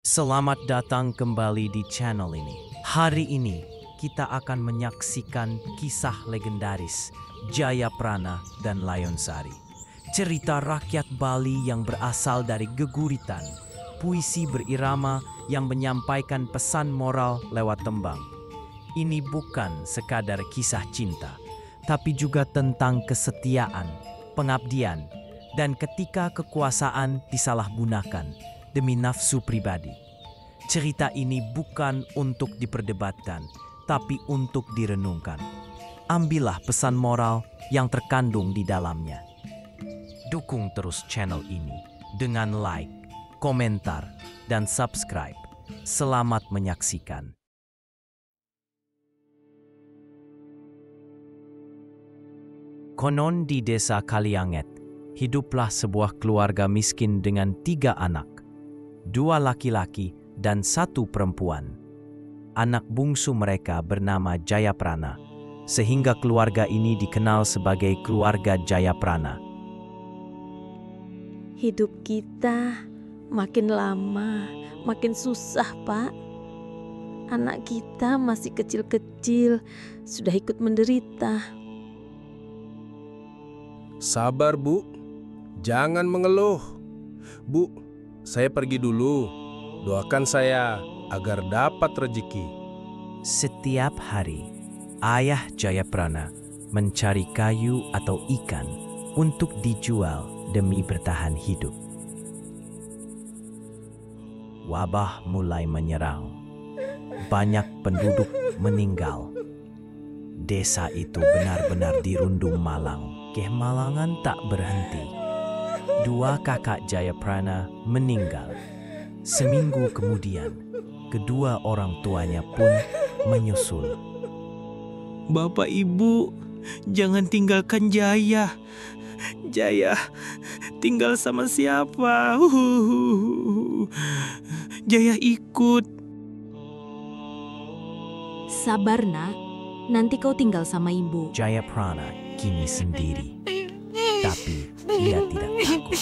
Selamat datang kembali di channel ini. Hari ini kita akan menyaksikan kisah legendaris Jayaprana dan Layonsari. Cerita rakyat Bali yang berasal dari geguritan, puisi berirama yang menyampaikan pesan moral lewat tembang. Ini bukan sekadar kisah cinta, tapi juga tentang kesetiaan, pengabdian, dan ketika kekuasaan disalahgunakan demi nafsu pribadi. Cerita ini bukan untuk diperdebatkan, tapi untuk direnungkan. Ambillah pesan moral yang terkandung di dalamnya. Dukung terus channel ini dengan like, komentar, dan subscribe. Selamat menyaksikan. Konon di desa Kalianget, hiduplah sebuah keluarga miskin dengan 3 anak. 2 laki-laki dan 1 perempuan. Anak bungsu mereka bernama Jayaprana, sehingga keluarga ini dikenal sebagai keluarga Jayaprana. Hidup kita makin lama, makin susah, Pak. Anak kita masih kecil-kecil, sudah ikut menderita. Sabar, Bu. Jangan mengeluh. Bu, saya pergi dulu. Doakan saya agar dapat rezeki. Setiap hari, ayah Jayaprana mencari kayu atau ikan untuk dijual demi bertahan hidup. Wabah mulai menyerang. Banyak penduduk meninggal. Desa itu benar-benar dirundung malang. Kemalangan tak berhenti. 2 kakak Jayaprana meninggal. Seminggu kemudian, kedua orang tuanya pun menyusul. Bapak Ibu, jangan tinggalkan Jaya. Jaya, tinggal sama siapa? Jaya ikut. Sabar, Nak. Nanti kau tinggal sama ibu. Jayaprana kini sendiri. Tapi ia tidak takut.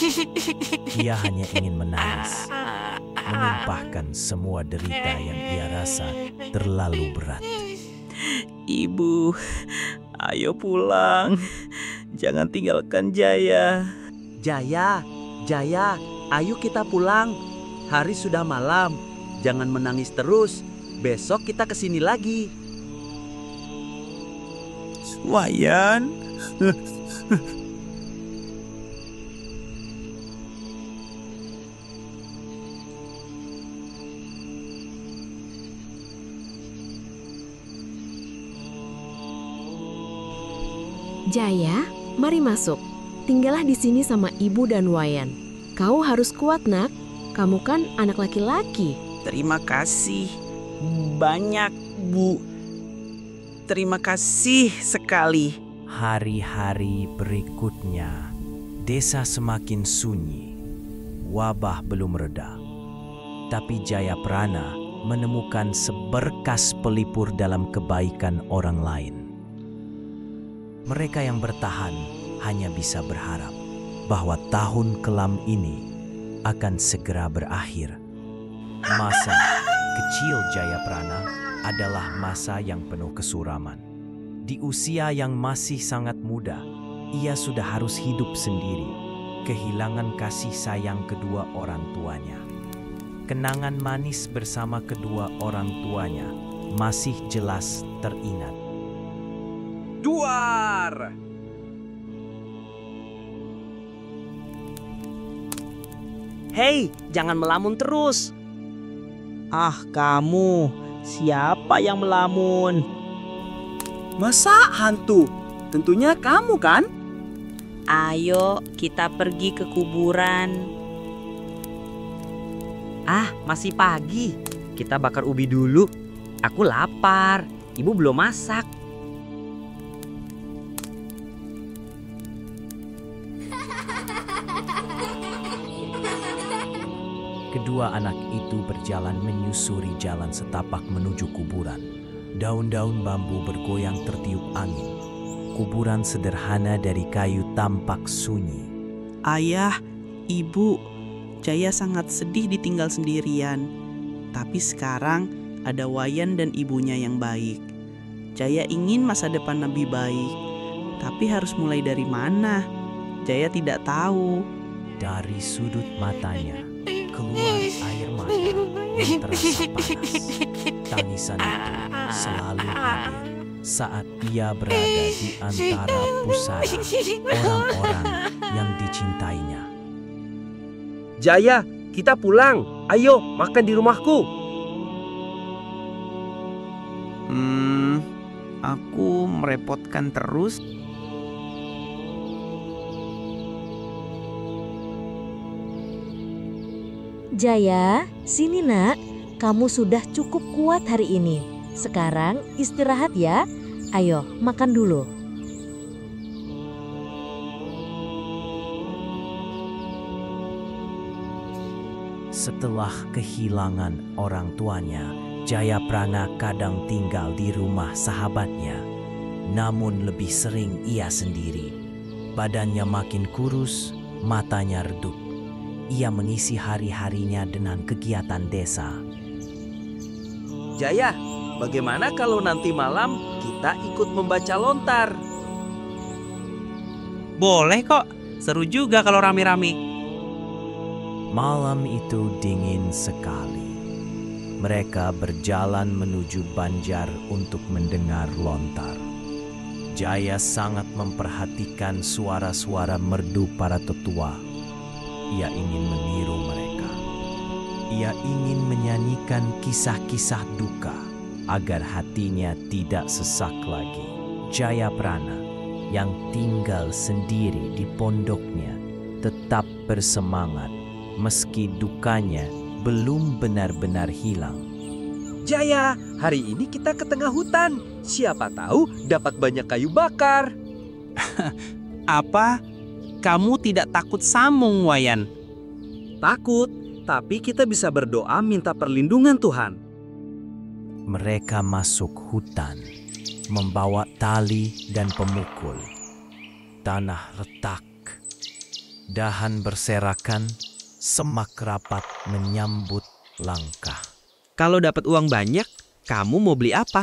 Ia hanya ingin menangis, menumpahkan semua derita yang ia rasa terlalu berat. Ibu, ayo pulang. Jangan tinggalkan Jaya. Jaya, ayo kita pulang. Hari sudah malam. Jangan menangis terus. Besok kita kesini lagi. Wayan. Jaya, mari masuk. Tinggallah di sini sama ibu dan Wayan. Kau harus kuat, Nak. Kamu kan anak laki-laki. Terima kasih banyak, Bu. Terima kasih sekali. Hari-hari berikutnya, desa semakin sunyi. Wabah belum reda. Tapi Jayaprana menemukan seberkas pelipur dalam kebaikan orang lain. Mereka yang bertahan hanya bisa berharap bahwa tahun kelam ini akan segera berakhir. Masa kecil Jayaprana adalah masa yang penuh kesuraman. Di usia yang masih sangat muda, ia sudah harus hidup sendiri, kehilangan kasih sayang kedua orang tuanya. Kenangan manis bersama kedua orang tuanya masih jelas teringat. Duar! Hei, jangan melamun terus. Ah, kamu. Siapa yang melamun? Masa hantu? Tentunya kamu kan? Ayo kita pergi ke kuburan. Ah, masih pagi. Kita bakar ubi dulu. Aku lapar. Ibu belum masak. Kedua anak itu berjalan menyusuri jalan setapak menuju kuburan. Daun-daun bambu bergoyang tertiup angin. Kuburan sederhana dari kayu tampak sunyi. Ayah, Ibu, Jaya sangat sedih ditinggal sendirian. Tapi sekarang ada Wayan dan ibunya yang baik. Jaya ingin masa depan lebih baik. Tapi harus mulai dari mana? Jaya tidak tahu. Dari sudut matanya keluar air mata yang terasa panas. Tangisan itu selalu hadir saat ia berada di antara pusara orang-orang yang dicintainya. Jaya, kita pulang. Ayo, makan di rumahku. Aku merepotkan terus. Jaya, sini nak. Kamu sudah cukup kuat hari ini. Sekarang istirahat ya. Ayo, makan dulu. Setelah kehilangan orang tuanya, Jayaprana kadang tinggal di rumah sahabatnya. Namun lebih sering ia sendiri. Badannya makin kurus, matanya redup. Ia mengisi hari-harinya dengan kegiatan desa. Jaya, bagaimana kalau nanti malam kita ikut membaca lontar? Boleh kok, seru juga kalau rame-rame. Malam itu dingin sekali. Mereka berjalan menuju Banjar untuk mendengar lontar. Jaya sangat memperhatikan suara-suara merdu para tetua. Ia ingin meniru mereka. Ia ingin menyanyikan kisah-kisah duka agar hatinya tidak sesak lagi. Jayaprana yang tinggal sendiri di pondoknya tetap bersemangat meski dukanya belum benar-benar hilang. Jaya, hari ini kita ke tengah hutan. Siapa tahu dapat banyak kayu bakar. Apa? Kamu tidak takut samung, Wayan? Takut, tapi kita bisa berdoa minta perlindungan Tuhan. Mereka masuk hutan, membawa tali dan pemukul. Tanah retak, dahan berserakan, semak rapat menyambut langkah. Kalau dapat uang banyak, kamu mau beli apa?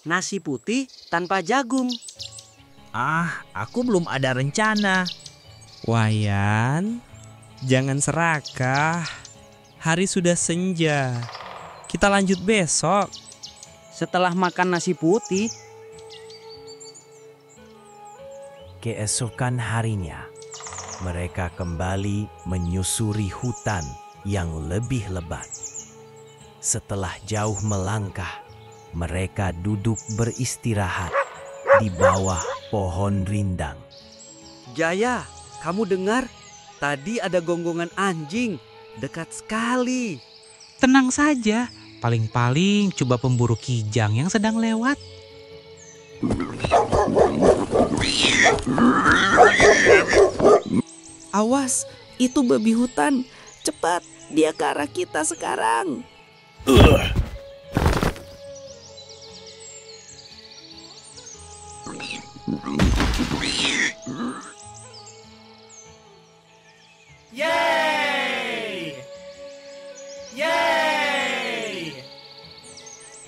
Nasi putih tanpa jagung. Aku belum ada rencana. Wayan, jangan serakah. Hari sudah senja. Kita lanjut besok. Setelah makan nasi putih, Keesokan harinya, mereka kembali menyusuri hutan yang lebih lebat. Setelah jauh melangkah, mereka duduk beristirahat di bawah pohon rindang. Jaya, kamu dengar? Tadi ada gonggongan anjing. Dekat sekali. Tenang saja, paling-paling coba pemburu kijang yang sedang lewat. Awas, itu babi hutan. Cepat, dia ke arah kita sekarang.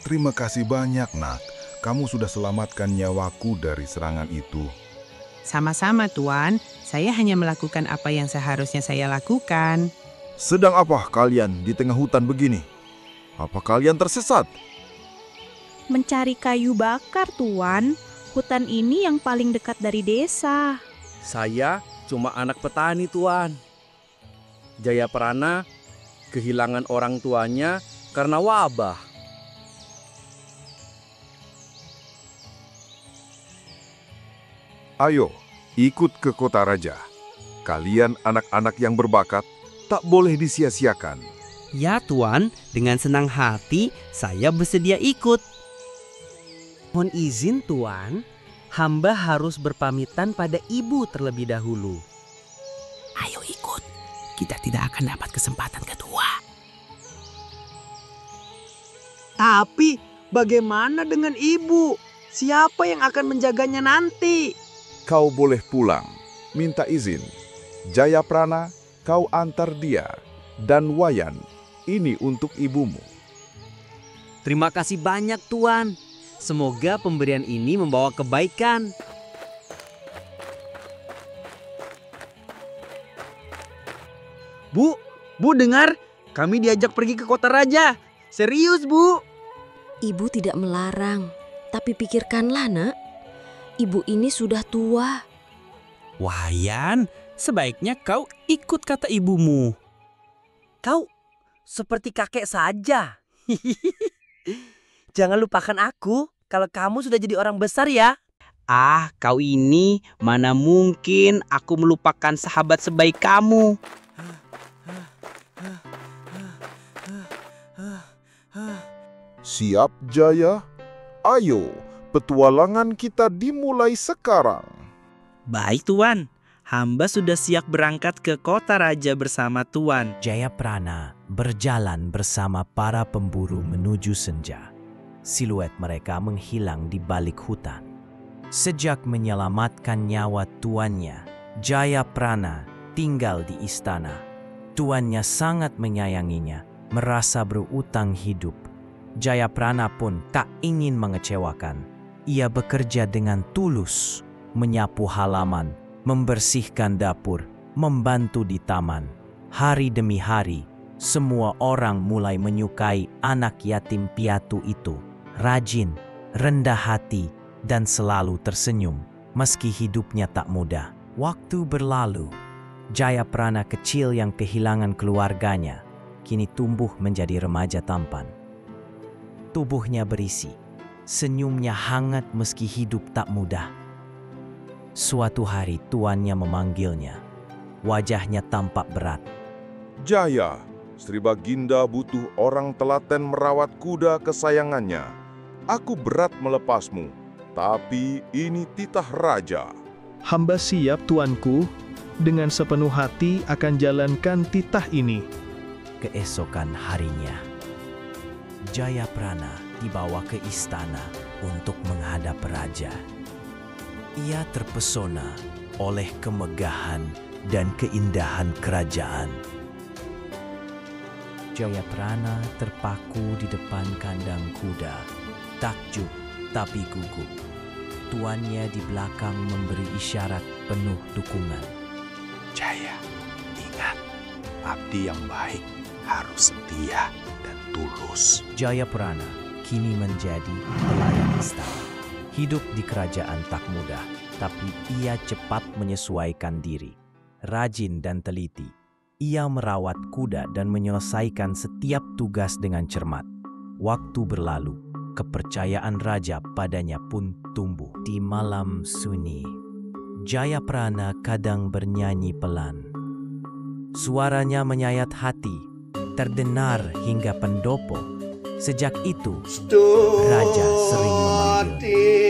Terima kasih banyak, Nak. Kamu sudah selamatkan nyawaku dari serangan itu. Sama-sama, Tuan. Saya hanya melakukan apa yang seharusnya saya lakukan. Sedang apa kalian di tengah hutan begini? Apa kalian tersesat? Mencari kayu bakar, Tuan. Hutan ini yang paling dekat dari desa. Saya cuma anak petani, Tuan. Jayaprana kehilangan orang tuanya karena wabah. Ayo, ikut ke kota raja. Kalian anak-anak yang berbakat tak boleh disia-siakan. ya Tuan, dengan senang hati saya bersedia ikut. Mohon izin Tuan, hamba harus berpamitan pada ibu terlebih dahulu. Ayo ikut, kita tidak akan dapat kesempatan kedua. Tapi bagaimana dengan ibu? Siapa yang akan menjaganya nanti? Kau boleh pulang, minta izin. Jayaprana, kau antar dia. Dan Wayan, ini untuk ibumu. Terima kasih banyak, Tuan. Semoga pemberian ini membawa kebaikan. Bu dengar, kami diajak pergi ke kota raja. Serius, Bu. Ibu tidak melarang, tapi pikirkanlah, Nak. Ibu ini sudah tua. Wayan, sebaiknya kau ikut kata ibumu. Kau seperti kakek saja. Jangan lupakan aku kalau kamu sudah jadi orang besar ya. Ah, kau ini mana mungkin aku melupakan sahabat sebaik kamu. Siap, Jaya? Ayo, petualangan kita dimulai sekarang. Baik, Tuan. Hamba sudah siap berangkat ke kota raja bersama Tuan. Jayaprana berjalan bersama para pemburu menuju senja. Siluet mereka menghilang di balik hutan. Sejak menyelamatkan nyawa tuannya, Jayaprana tinggal di istana. Tuannya sangat menyayanginya, merasa berutang hidup. Jayaprana pun tak ingin mengecewakan. Ia bekerja dengan tulus, menyapu halaman, membersihkan dapur, membantu di taman. Hari demi hari, semua orang mulai menyukai anak yatim piatu itu. Rajin, rendah hati, dan selalu tersenyum, meski hidupnya tak mudah. Waktu berlalu, Jayaprana kecil yang kehilangan keluarganya, kini tumbuh menjadi remaja tampan. Tubuhnya berisi, senyumnya hangat meski hidup tak mudah. Suatu hari tuannya memanggilnya. Wajahnya tampak berat. Jaya, Sri Baginda butuh orang telaten merawat kuda kesayangannya. Aku berat melepasmu, tapi ini titah raja. Hamba siap, tuanku. Dengan sepenuh hati akan jalankan titah ini. Keesokan harinya, Jayaprana dibawa ke istana untuk menghadap raja. Ia terpesona oleh kemegahan dan keindahan kerajaan. Jayaprana terpaku di depan kandang kuda, takjub tapi gugup. Tuannya di belakang memberi isyarat penuh dukungan. Jaya, ingat, abdi yang baik harus setia dan tulus. Jayaprana kini menjadi pelayan istana. Hidup di kerajaan tak mudah, tapi ia cepat menyesuaikan diri. Rajin dan teliti, ia merawat kuda dan menyelesaikan setiap tugas dengan cermat. Waktu berlalu, kepercayaan raja padanya pun tumbuh. Di malam sunyi, Jayaprana kadang bernyanyi pelan. Suaranya menyayat hati, terdengar hingga pendopo. Sejak itu, raja sering memanggil.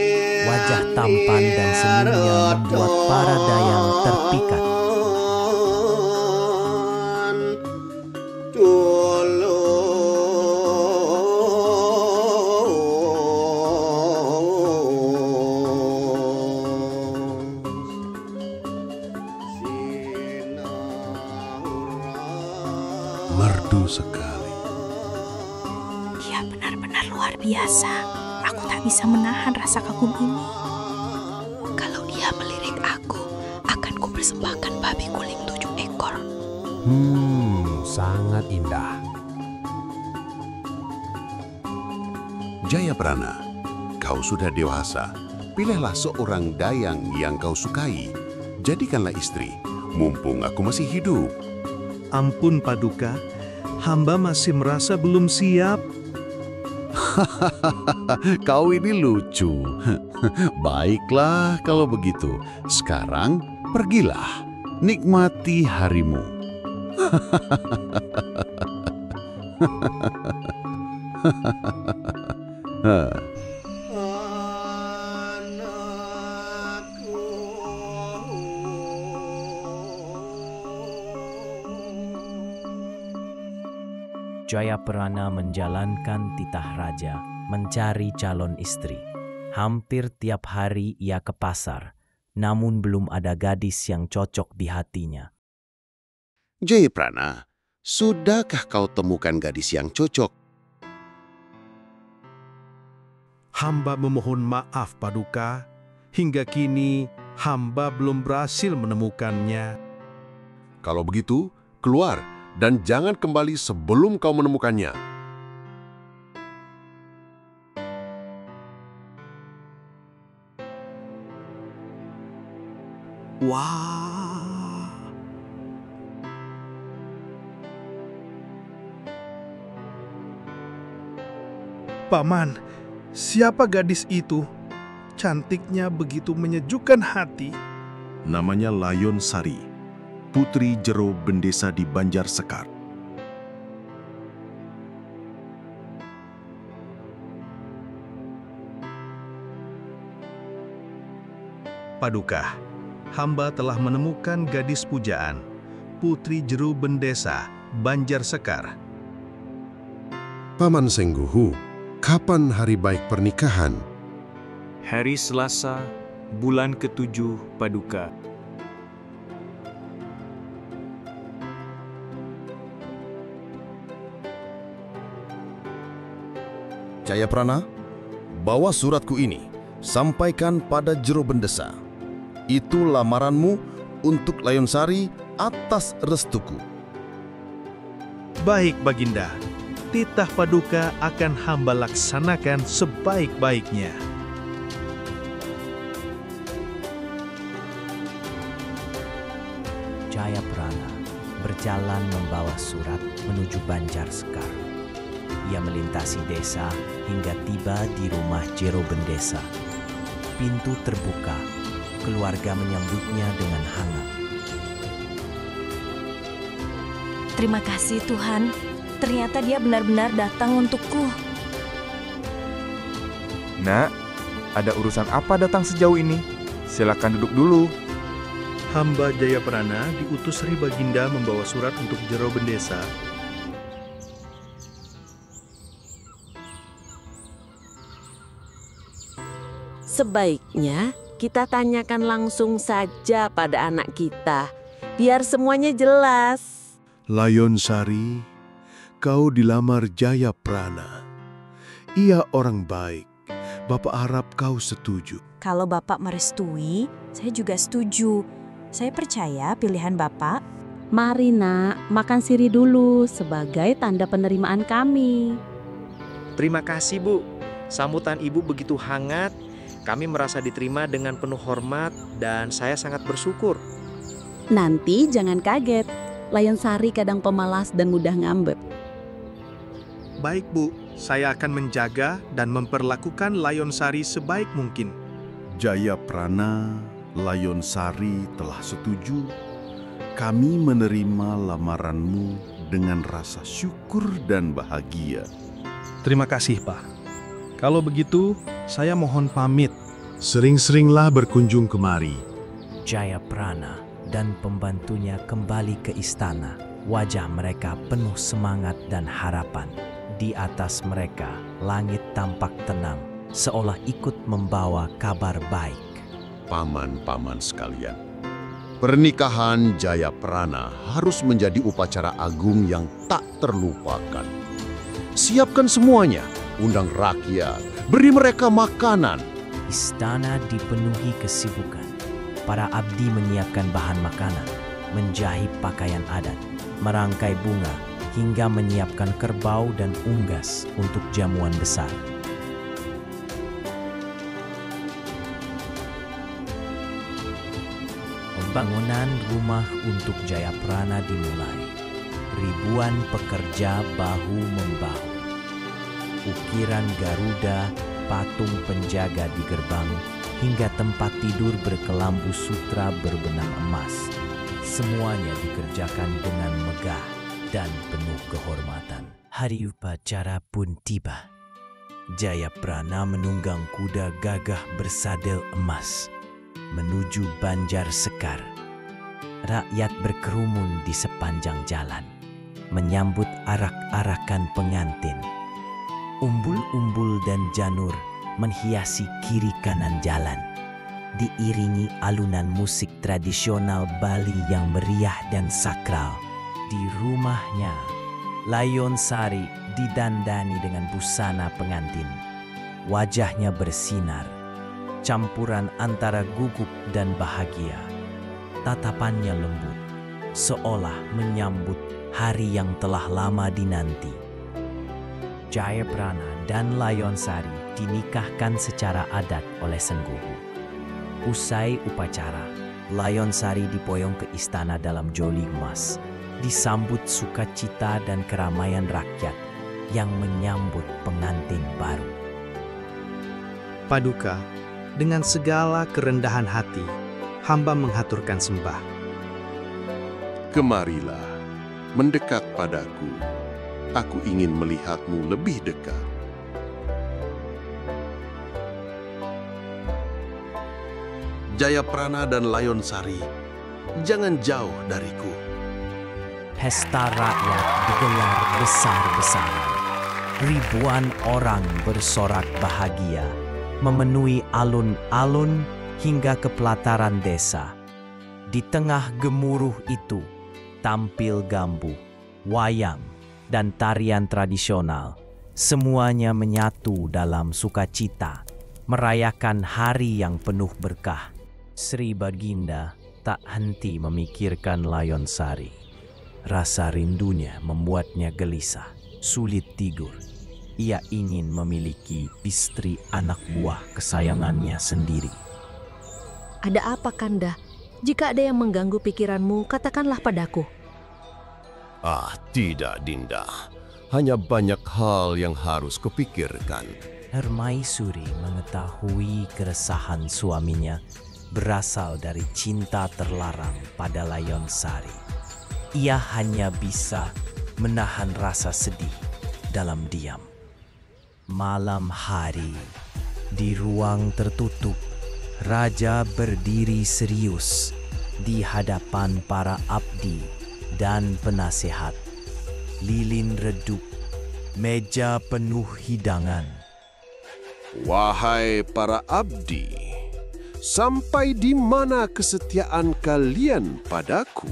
Wajah tampan dan senyumnya membuat para dayang terpikat. Merdu sekali. Dia benar-benar luar biasa. Aku tak bisa menahan rasa kagum ini. Kalau dia melirik aku, akan kupersembahkan babi guling 7 ekor. Sangat indah. Jayaprana, kau sudah dewasa. Pilihlah seorang dayang yang kau sukai. Jadikanlah istri, mumpung aku masih hidup. Ampun, Paduka. Hamba masih merasa belum siap. Kau ini lucu. Baiklah kalau begitu. Sekarang pergilah, nikmati harimu. Jayaprana menjalankan titah raja mencari calon istri. Hampir tiap hari ia ke pasar, namun belum ada gadis yang cocok di hatinya. Jayaprana, Sudahkah kau temukan gadis yang cocok? Hamba memohon maaf, Paduka. Hingga kini, hamba belum berhasil menemukannya. Kalau begitu, keluar dan jangan kembali sebelum kau menemukannya. Wah. Paman, siapa gadis itu? Cantiknya begitu menyejukkan hati. Namanya Layon Sari, putri Jero Bendesa di Banjar Sekar. Paduka, hamba telah menemukan gadis pujaan, putri Jero Bendesa, Banjar Sekar. Paman Sengguhu, kapan hari baik pernikahan? Hari Selasa, bulan ke-7, Paduka. Jayaprana, bawa suratku ini, sampaikan pada Jero Bendesa. Itu lamaranmu untuk Layon Sari atas restuku. Baik, Baginda. Titah Paduka akan hamba laksanakan sebaik-baiknya. Jayaprana berjalan membawa surat menuju Banjar Sekar. Ia melintasi desa hingga tiba di rumah Jero Bendesa. Pintu terbuka, keluarga menyambutnya dengan hangat. Terima kasih Tuhan, ternyata dia benar-benar datang untukku. Nak, ada urusan apa datang sejauh ini? Silakan duduk dulu. Hamba Jayaprana diutus Sri Baginda membawa surat untuk Jero Bendesa. Sebaiknya kita tanyakan langsung saja pada anak kita, biar semuanya jelas. Layon Sari, kau dilamar Jayaprana. Ia orang baik. Bapak harap kau setuju. Kalau Bapak merestui, saya juga setuju. Saya percaya pilihan Bapak. Mari nak, makan siri dulu sebagai tanda penerimaan kami. Terima kasih Bu, sambutan Ibu begitu hangat. Kami merasa diterima dengan penuh hormat dan saya sangat bersyukur. Nanti jangan kaget, Layon Sari kadang pemalas dan mudah ngambek. Baik Bu, saya akan menjaga dan memperlakukan Layon Sari sebaik mungkin. Jayaprana, Layon Sari telah setuju. Kami menerima lamaranmu dengan rasa syukur dan bahagia. Terima kasih, Pak. Kalau begitu, saya mohon pamit. Sering-seringlah berkunjung kemari. Jayaprana dan pembantunya kembali ke istana. Wajah mereka penuh semangat dan harapan. Di atas mereka, langit tampak tenang, seolah ikut membawa kabar baik. Paman-paman sekalian, pernikahan Jayaprana harus menjadi upacara agung yang tak terlupakan. Siapkan semuanya, undang rakyat, beri mereka makanan. Istana dipenuhi kesibukan. Para abdi menyiapkan bahan makanan, menjahit pakaian adat, merangkai bunga, hingga menyiapkan kerbau dan unggas untuk jamuan besar. Pembangunan rumah untuk Jayaprana dimulai. Ribuan pekerja bahu-membahu. Ukiran Garuda, patung penjaga di gerbang, hingga tempat tidur berkelambu sutra berbenang emas. Semuanya dikerjakan dengan megah dan penuh kehormatan. Hari upacara pun tiba. Jayaprana menunggang kuda gagah bersadel emas menuju Banjar Sekar. Rakyat berkerumun di sepanjang jalan, menyambut arak-arakan pengantin. Umbul-umbul dan janur menghiasi kiri kanan jalan, diiringi alunan musik tradisional Bali yang meriah dan sakral. Di rumahnya, Layonsari didandani dengan busana pengantin. Wajahnya bersinar, campuran antara gugup dan bahagia. Tatapannya lembut, seolah menyambut hari yang telah lama dinanti. Jayaprana dan Layonsari dinikahkan secara adat oleh Sengguhu. Usai upacara, Layonsari diboyong ke istana dalam joli emas, disambut sukacita dan keramaian rakyat yang menyambut pengantin baru. Paduka, dengan segala kerendahan hati, hamba menghaturkan sembah. Kemarilah, mendekat padaku. Aku ingin melihatmu lebih dekat. Jayaprana dan Layonsari, jangan jauh dariku. Pesta rakyat digelar besar-besaran. Ribuan orang bersorak bahagia, memenuhi alun-alun hingga ke pelataran desa. Di tengah gemuruh itu, tampil gambuh, wayang, dan tarian tradisional. Semuanya menyatu dalam sukacita, merayakan hari yang penuh berkah. Sri Baginda tak henti memikirkan Layonsari. Rasa rindunya membuatnya gelisah, sulit tidur. Ia ingin memiliki istri anak buah kesayangannya sendiri. Ada apa, Kanda? Jika ada yang mengganggu pikiranmu, katakanlah padaku. Ah, tidak, Dinda. Hanya banyak hal yang harus kupikirkan. Permaisuri mengetahui keresahan suaminya berasal dari cinta terlarang pada Layonsari. Ia hanya bisa menahan rasa sedih dalam diam. Malam hari, di ruang tertutup, Raja berdiri serius di hadapan para abdi dan penasehat. Lilin redup, meja penuh hidangan. Wahai para abdi, sampai di mana kesetiaan kalian padaku?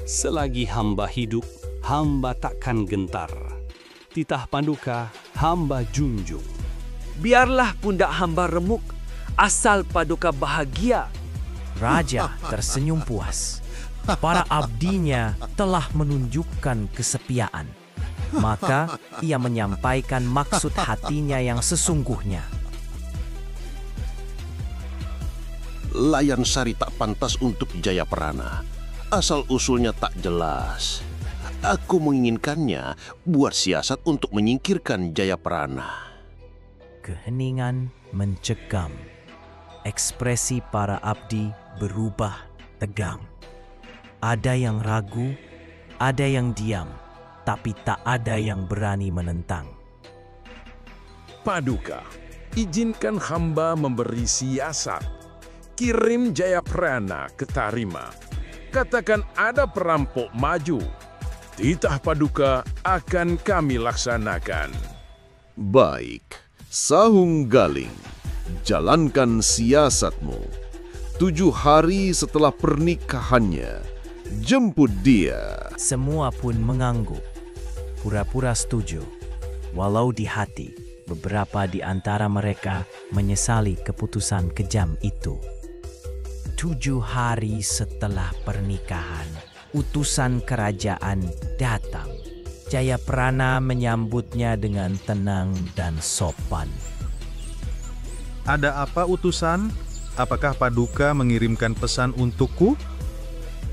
Selagi hamba hidup, hamba takkan gentar. Titah Paduka, hamba junjung. Biarlah pundak hamba remuk, asal Paduka bahagia. Raja tersenyum puas. Para abdinya telah menunjukkan kesetiaan. Maka ia menyampaikan maksud hatinya yang sesungguhnya. Layonsari tak pantas untuk Jayaprana. Asal-usulnya tak jelas. Aku menginginkannya buat siasat untuk menyingkirkan Jayaprana. Keheningan mencekam. Ekspresi para abdi berubah tegang. Ada yang ragu, ada yang diam, tapi tak ada yang berani menentang. Paduka, izinkan hamba memberi siasat. Kirim Jayaprana ke Tarima. Katakan ada perampok maju. Titah Paduka akan kami laksanakan. Baik, Sahung Galing, jalankan siasatmu. 7 hari setelah pernikahannya, jemput dia. Semua pun mengangguk, pura-pura setuju. Walau di hati, beberapa di antara mereka menyesali keputusan kejam itu. 7 hari setelah pernikahan, utusan kerajaan datang. Jayaprana menyambutnya dengan tenang dan sopan. Ada apa utusan? Apakah Paduka mengirimkan pesan untukku?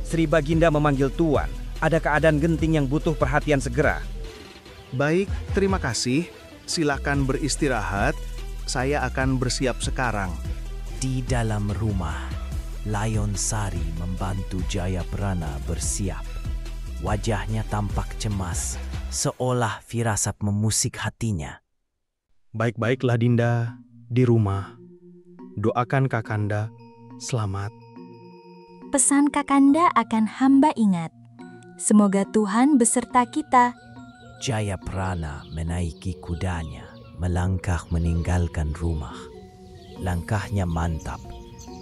Sri Baginda memanggil Tuan. Ada keadaan genting yang butuh perhatian segera. Baik, terima kasih. Silakan beristirahat. Saya akan bersiap sekarang. Di dalam rumah, Layonsari membantu Jayaprana bersiap. Wajahnya tampak cemas, seolah firasat memusik hatinya. Baik-baiklah Dinda, di rumah. Doakan Kakanda selamat. Pesan Kakanda akan hamba ingat. Semoga Tuhan beserta kita. Jayaprana menaiki kudanya, melangkah meninggalkan rumah. Langkahnya mantap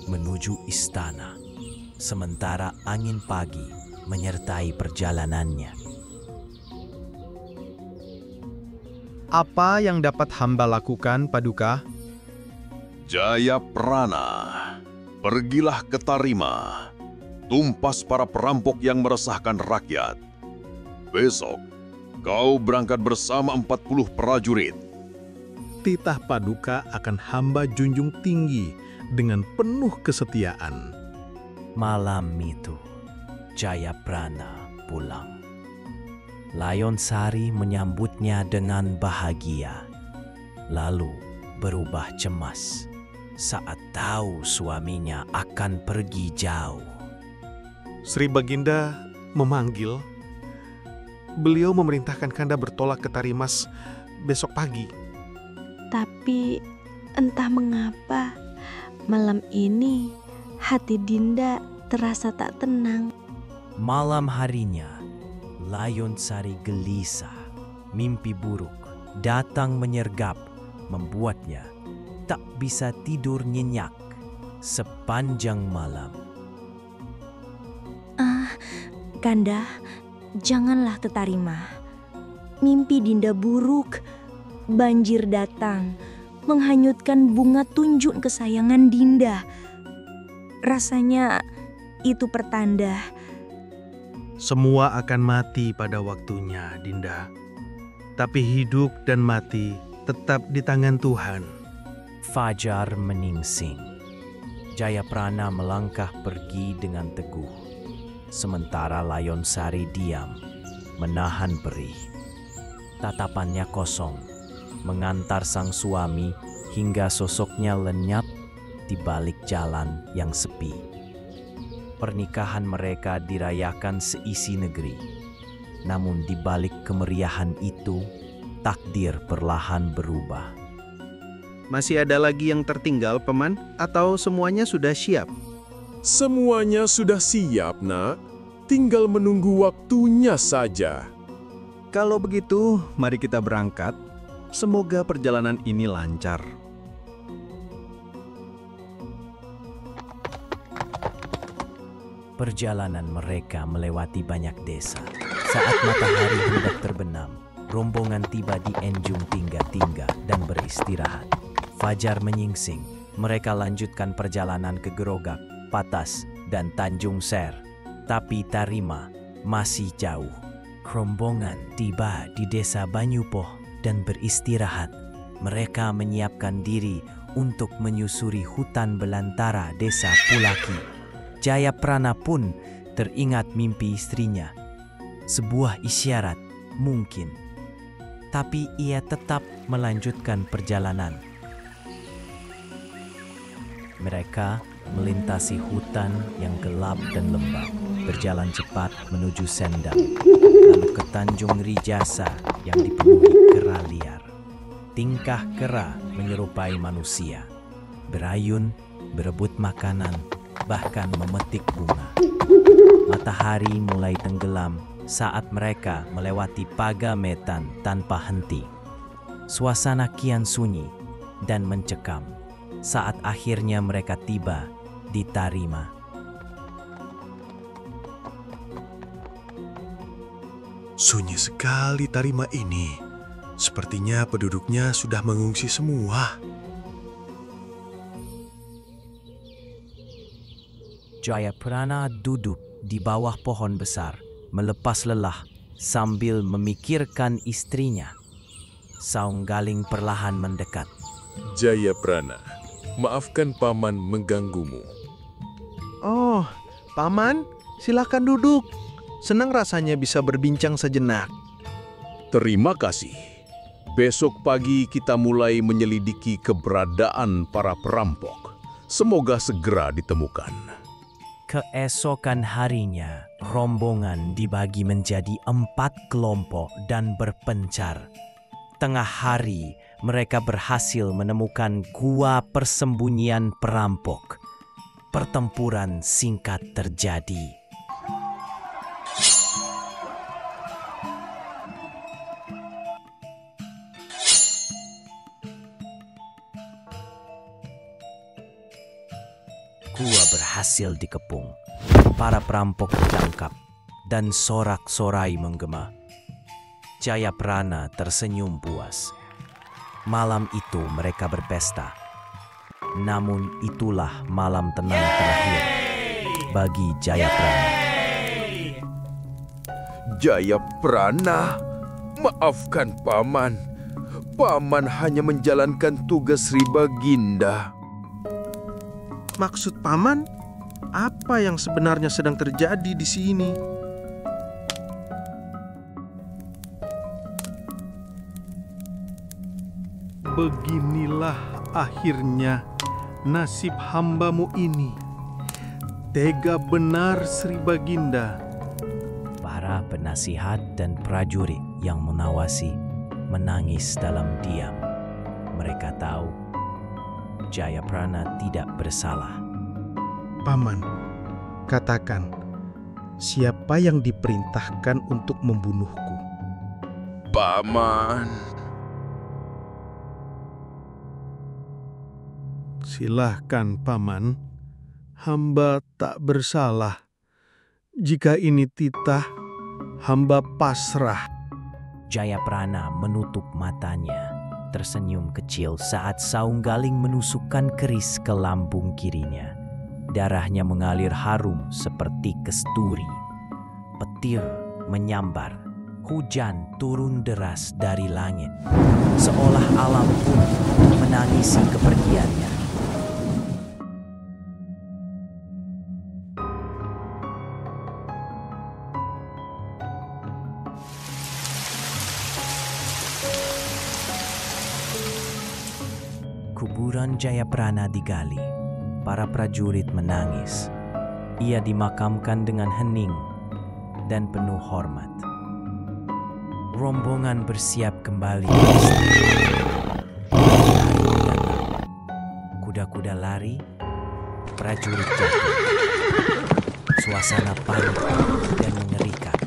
menuju istana. Sementara angin pagi menyertai perjalanannya. Apa yang dapat hamba lakukan, Paduka? Jayaprana, pergilah ke Tarima. Tumpas para perampok yang meresahkan rakyat. Besok, kau berangkat bersama 40 prajurit. Titah Paduka akan hamba junjung tinggi dengan penuh kesetiaan. Malam itu, Jayaprana pulang. Layonsari menyambutnya dengan bahagia, lalu berubah cemas saat tahu suaminya akan pergi jauh. Sri Baginda memanggil. Beliau memerintahkan Kanda bertolak ke Tarimas besok pagi. Tapi entah mengapa malam ini hati Dinda terasa tak tenang. Malam harinya, Layonsari gelisah. Mimpi buruk datang menyergap, membuatnya tak bisa tidur nyenyak sepanjang malam. Kanda, janganlah ke Tarima. Mimpi Dinda buruk. Banjir datang, menghanyutkan bunga tunjun kesayangan Dinda. Rasanya itu pertanda. Semua akan mati pada waktunya, Dinda. Tapi hidup dan mati tetap di tangan Tuhan. Fajar menyingsing. Jayaprana melangkah pergi dengan teguh. Sementara Layonsari diam, menahan perih. Tatapannya kosong, mengantar sang suami hingga sosoknya lenyap di balik jalan yang sepi. Pernikahan mereka dirayakan seisi negeri. Namun di balik kemeriahan itu, takdir perlahan berubah. Masih ada lagi yang tertinggal, Paman? Atau semuanya sudah siap? Semuanya sudah siap, Nak. Tinggal menunggu waktunya saja. Kalau begitu, mari kita berangkat. Semoga perjalanan ini lancar. Perjalanan mereka melewati banyak desa. Saat matahari hendak terbenam, rombongan tiba di Enjung Tingga-Tingga dan beristirahat. Fajar menyingsing, mereka lanjutkan perjalanan ke Gerogak, Patas, dan Tanjung Ser. Tapi Tarima masih jauh. Rombongan tiba di desa Banyupoh dan beristirahat. Mereka menyiapkan diri untuk menyusuri hutan belantara desa Pulaki. Jayaprana pun teringat mimpi istrinya. Sebuah isyarat mungkin. Tapi ia tetap melanjutkan perjalanan. Mereka melintasi hutan yang gelap dan lembab, berjalan cepat menuju Sendang, lalu ke Tanjung Rijasa yang dipenuhi kera liar. Tingkah kera menyerupai manusia, berayun, berebut makanan, bahkan memetik bunga. Matahari mulai tenggelam saat mereka melewati Pagametan tanpa henti. Suasana kian sunyi dan mencekam saat akhirnya mereka tiba di Tarima. Sunyi sekali Tarima ini. Sepertinya penduduknya sudah mengungsi semua. Jayaprana duduk di bawah pohon besar, melepas lelah sambil memikirkan istrinya. Saunggaling perlahan mendekat. Jayaprana, maafkan Paman mengganggumu. Oh, Paman, silakan duduk. Senang rasanya bisa berbincang sejenak. Terima kasih. Besok pagi kita mulai menyelidiki keberadaan para perampok. Semoga segera ditemukan. Keesokan harinya, rombongan dibagi menjadi 4 kelompok dan berpencar. Tengah hari, mereka berhasil menemukan gua persembunyian perampok. Pertempuran singkat terjadi. Gua berhasil dikepung. Para perampok ditangkap. dan sorak-sorai menggema. Jayaprana tersenyum puas. Malam itu mereka berpesta. Namun itulah malam tenang terakhir bagi Jayaprana. Jayaprana, maafkan Paman. Paman hanya menjalankan tugas Sri Baginda. Maksud Paman, apa yang sebenarnya sedang terjadi di sini? Beginilah akhirnya nasib hambamu ini. Tega benar Sri Baginda. Para penasihat dan prajurit yang mengawasi menangis dalam diam. Mereka tahu Jayaprana tidak bersalah. Paman, katakan, siapa yang diperintahkan untuk membunuhku? Paman. Silahkan, Paman. Hamba tak bersalah. Jika ini titah, hamba pasrah. Jayaprana menutup matanya, tersenyum kecil saat Saunggaling menusukkan keris ke lambung kirinya. Darahnya mengalir harum seperti kesturi. Petir menyambar. Hujan turun deras dari langit. Seolah alam pun menangisi kepergiannya. Kuburan Jayaprana digali. Para prajurit menangis. Ia dimakamkan dengan hening dan penuh hormat. Rombongan bersiap kembali. Kuda-kuda lari, prajurit jatuh. Suasana panik dan mengerikan.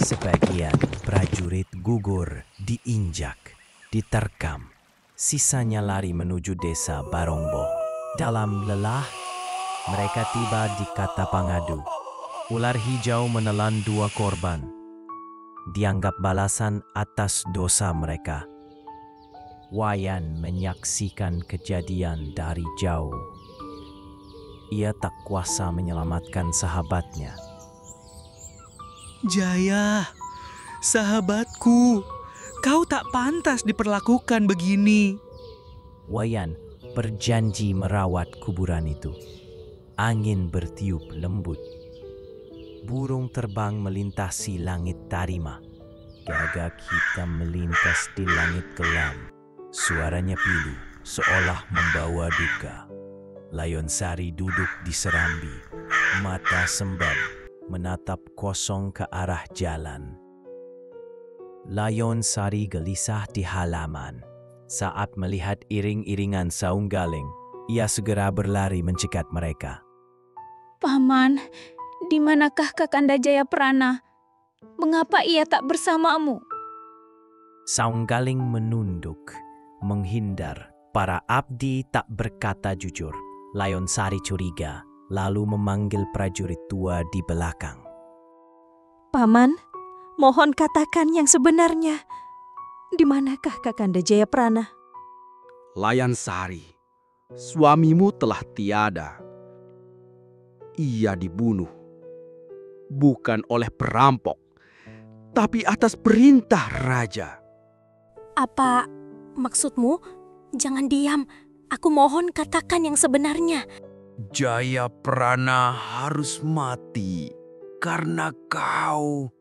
Sebagian prajurit gugur diinjak, diterkam. Sisanya lari menuju desa Barongbo. Dalam lelah, mereka tiba di Katapangadu. Ular hijau menelan 2 korban. Dianggap balasan atas dosa mereka. Wayan menyaksikan kejadian dari jauh. Ia tak kuasa menyelamatkan sahabatnya. Jaya, sahabatku, kau tak pantas diperlakukan begini. Wayan berjanji merawat kuburan itu. Angin bertiup lembut. Burung terbang melintasi langit tarima. Gagak hitam melintas di langit kelam. Suaranya pilu seolah membawa duka. Layonsari duduk di serambi. Mata sembab menatap kosong ke arah jalan. Layonsari gelisah di halaman. Saat melihat iring-iringan Saunggaling, ia segera berlari mencegat mereka. Paman, di manakah Kakanda Jayaprana? Mengapa ia tak bersamamu? Saunggaling menunduk, menghindar. Para abdi tak berkata jujur. Layonsari curiga, lalu memanggil prajurit tua di belakang. Paman, mohon katakan yang sebenarnya. Di manakah Kakanda Jayaprana? Layonsari, suamimu telah tiada. Ia dibunuh, bukan oleh perampok, tapi atas perintah raja. Apa maksudmu? Jangan diam. Aku mohon katakan yang sebenarnya. Jayaprana harus mati karena kau,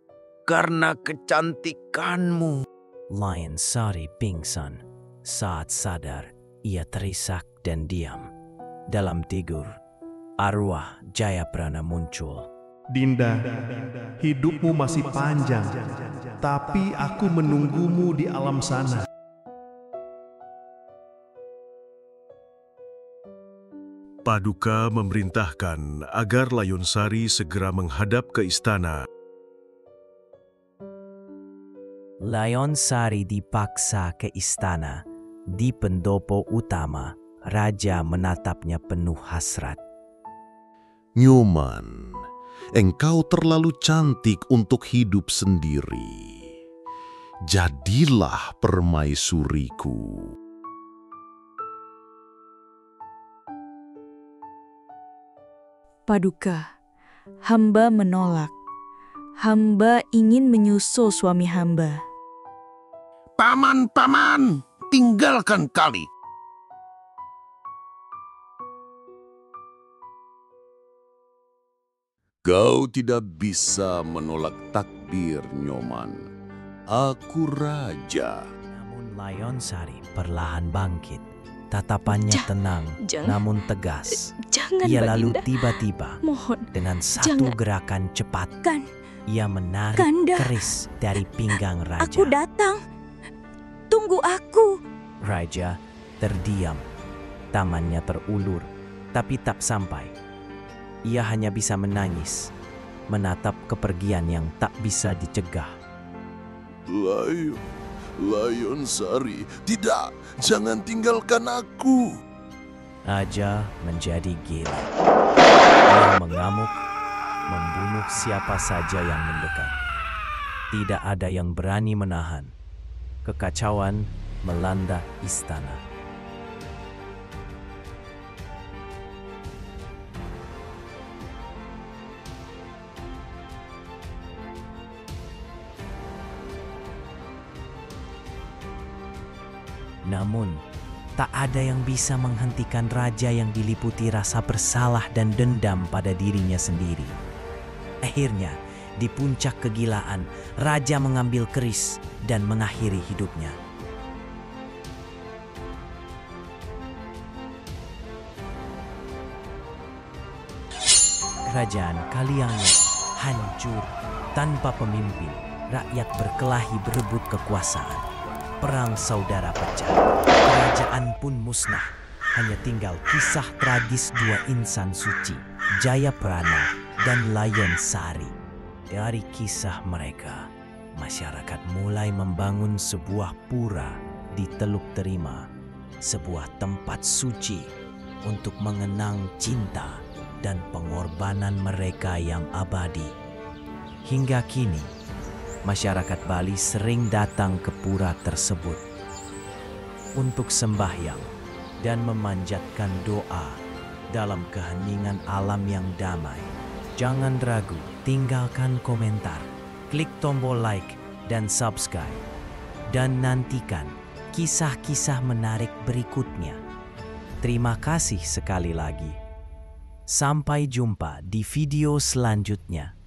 karena kecantikanmu. Layonsari pingsan. Saat sadar, ia terisak dan diam. Dalam tidur, arwah Jayaprana muncul. Dinda, hidupmu masih panjang, tapi aku menunggumu di alam sana. Paduka memerintahkan agar Layonsari segera menghadap ke istana. Layonsari dipaksa ke istana. Di pendopo utama, raja menatapnya penuh hasrat. Nyoman, engkau terlalu cantik untuk hidup sendiri. Jadilah permaisuriku. Paduka, hamba menolak. Hamba ingin menyusul suami hamba. Paman, tinggalkan kali. Kau tidak bisa menolak takdir, Nyoman. Aku raja. Namun Layonsari perlahan bangkit. Tatapannya tenang, namun tegas. Jangan, Ia Baginda. lalu tiba-tiba, Mohon, dengan satu jangan. gerakan cepat, ia menarik Kanda. keris dari pinggang raja. Aku datang. Tunggu aku. Raja terdiam, tangannya terulur, tapi tak sampai. Ia hanya bisa menangis, menatap kepergian yang tak bisa dicegah. Layonsari, tidak, jangan tinggalkan aku. Raja menjadi gila. Ia mengamuk, membunuh siapa saja yang mendekat. Tidak ada yang berani menahan. Kekacauan melanda istana. Namun, tak ada yang bisa menghentikan raja yang diliputi rasa bersalah dan dendam pada dirinya sendiri. Akhirnya, di puncak kegilaan, raja mengambil keris dan mengakhiri hidupnya. Kerajaan Kalianget hancur tanpa pemimpin. Rakyat berkelahi berebut kekuasaan. Perang saudara pecah, kerajaan pun musnah. Hanya tinggal kisah tragis dua insan suci, Jayaprana dan Layonsari. Dari kisah mereka, masyarakat mulai membangun sebuah pura di Teluk Terima, sebuah tempat suci untuk mengenang cinta dan pengorbanan mereka yang abadi. Hingga kini, masyarakat Bali sering datang ke pura tersebut untuk sembahyang dan memanjatkan doa dalam keheningan alam yang damai. Jangan ragu, tinggalkan komentar, klik tombol like dan subscribe, dan nantikan kisah-kisah menarik berikutnya. Terima kasih sekali lagi. Sampai jumpa di video selanjutnya.